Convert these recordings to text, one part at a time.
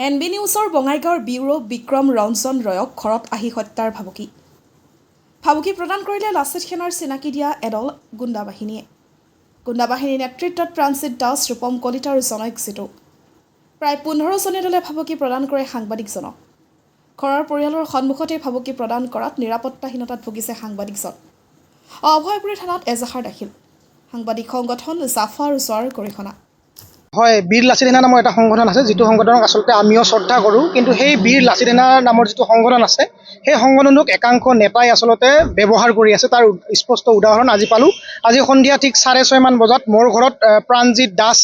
NB নিউজৰ বঙাইগাঁৱৰ bureau Vikram Ranjan ৰয়ক ঘৰত আহি হত্যাৰ ভাবুকি প্ৰদান কৰিলে লাচিত সেনাৰ চিনাকি দিয়া এদল গুণ্ডাবাহিনীয়ে। গুণ্ডাবাহিনীৰ নেতৃত্বত প্ৰাণজিৎ দাস, ৰূপম কলিতা আৰু জনৈক জিতু প্ৰায় 15জনীয়া দলে ভাবুকি প্ৰদান কৰে সাংবাদিকজনক। ঘৰৰ পৰিয়ালৰ সন্মুখতে ভাবুকি প্ৰদান কৰাত নিৰাপত্তাহীনতাত ভুগিছে সাংবাদিকজন। অভয়পুৰী থানাত এজাহাৰ দাখিল। সাংবাদিক সংগঠন জাফা আৰু জোৱাৰ গৰিহণা। হয়, বীৰ লাচিত সেনা নামৰ এটা সংগঠন আছে, যিটো সংগঠনক আচলতে আমিও শ্ৰদ্ধা কৰোঁ। কিন্তু সেই বীৰ লাচিত সেনা নামৰ যিটো সংগঠন আছে, সেই সংগঠনটোক একাংশ নেতাই আচলতে ব্যৱহাৰ কৰি আছে। তাৰ স্পষ্ট উদাহৰণ আজি পালোঁ। আজি সন্ধিয়া ঠিক 6:30 মান বজাত মোৰ ঘৰত প্ৰাণজিৎ দাস,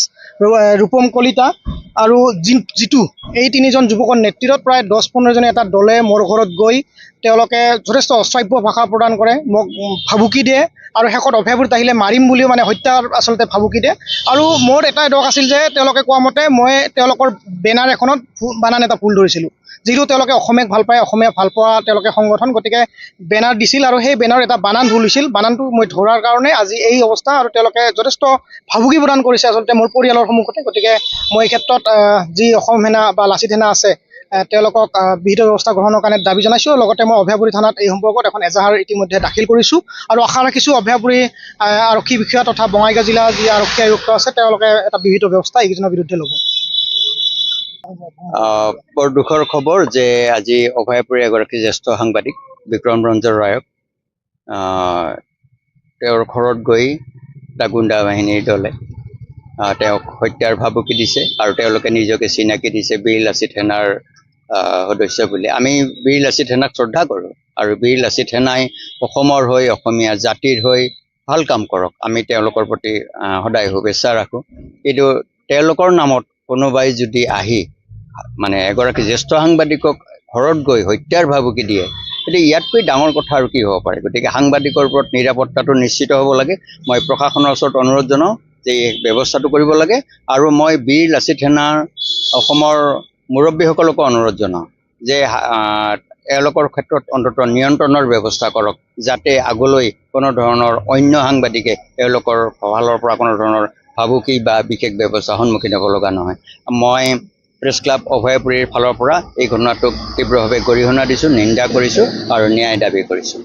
ৰূপম কলিতা আৰু জিতু, এই তিনিজন যুৱকৰ নেতৃত্বত প্ৰায় 10-15জনীয়া এটা দলে মোৰ ঘৰত গৈ তেওঁলোকে যথেষ্ট অশ্ৰাব্য ভাষা প্ৰদান কৰে, মোক ভাবুকি দিয়ে আৰু শেষত অভয়াপুৰীত আহিলে মাৰিম বুলিও হত্যাৰ আচলতে ভাবুকি দিয়ে। আৰু মোৰ এটাই দক আছিল যে তেওঁলোকে কোৱা মতে মই তেওঁলোকৰ বেনাৰ এখনত বানান এটা ফুল ধৰিছিলোঁ, যিটো তেওঁলোকে অসমীয়াক ভাল পায়, অসমীয়া ভাল পোৱা তেওঁলোকে সংগঠন, গতিকে বেনাৰ দিছিল আৰু সেই বেনাৰ এটা বানান ভুল হৈছিল। বানানটো মই ধৰাৰ কাৰণে আজি এই অৱস্থা, আৰু তেওঁলোকে যথেষ্ট ভাবুকি প্ৰদান কৰিছে আচলতে মোৰ পৰিয়ালৰ সন্মুখতে। গতিকে মই এই ক্ষেত্ৰত যি অসম সেনা বা লাচিত সেনা আছে তেওঁলোকক বিহিত ব্যৱস্থা গ্ৰহণৰ কাৰণে দাবী জনাইছোঁ। লগতে মই অভয়াপুৰী থানাত এই সম্পৰ্কত এখন এজাহাৰ ইতিমধ্যে দাখিল কৰিছোঁ আৰু আশা ৰাখিছোঁ অভয়াপুৰী আৰক্ষী বিষয়া তথা বঙাইগাঁও জিলা যি আৰক্ষী আয়ুক্ত আছে তেওঁলোকে এটা বিহিত ব্যৱস্থা এইকেইজনৰ বিৰুদ্ধে ল'ব। বৰ দুখৰ খবৰ যে আজি অভয়াপুৰী এগৰাকী জ্যেষ্ঠ সাংবাদিক বিক্ৰম ৰঞ্জন ৰায়ক তেওঁৰ ঘৰত গৈ এটা গুণ্ডা বাহিনীৰ দলে তেওঁক হত্যাৰ ভাবুকি দিছে আৰু তেওঁলোকে নিজকে চিনাকি দিছে বীৰ লাচিত সেনাৰ সদস্য বুলি। আমি বীৰ লাচিত সেনাক শ্ৰদ্ধা কৰোঁ আৰু বীৰ লাচিত সেনাই অসমৰ হৈ, অসমীয়া জাতিৰ হৈ ভাল কাম কৰক, আমি তেওঁলোকৰ প্ৰতি সদায় শুভেচ্ছা ৰাখোঁ। কিন্তু তেওঁলোকৰ নামত কোনোবাই যদি আহি এগৰাকী জ্যেষ্ঠ সাংবাদিকক ঘৰত গৈ হত্যাৰ ভাবুকি দিয়ে, গতিকে ইয়াতকৈ ডাঙৰ কথা আৰু কি হ'ব পাৰে। গতিকে সাংবাদিকৰ ওপৰত নিৰাপত্তাটো নিশ্চিত হ'ব লাগে। মই প্ৰশাসনৰ ওচৰত অনুৰোধ জনাওঁ যে এই ব্যৱস্থাটো কৰিব লাগে, আৰু মই বীৰ লাচিত সেনাৰ অসমৰ মুৰব্বীসকলকো অনুৰোধ জনাওঁ যে এওঁলোকৰ ক্ষেত্ৰত অন্ততঃ নিয়ন্ত্ৰণৰ ব্যৱস্থা কৰক, যাতে আগলৈ কোনো ধৰণৰ অন্য সাংবাদিকে তেওঁলোকৰ ফালৰ পৰা কোনো ধৰণৰ ভাবুকি বা বিশেষ ব্যৱস্থাৰ সন্মুখীন হ'ব লগা নহয়। মই প্ৰেছ ক্লাব অভয়াপুৰীৰ ফালৰ পৰা এই ঘটনাটোক তীব্ৰভাৱে গৰিহণা দিছোঁ, নিন্দা কৰিছোঁ আৰু ন্যায় দাবী কৰিছোঁ।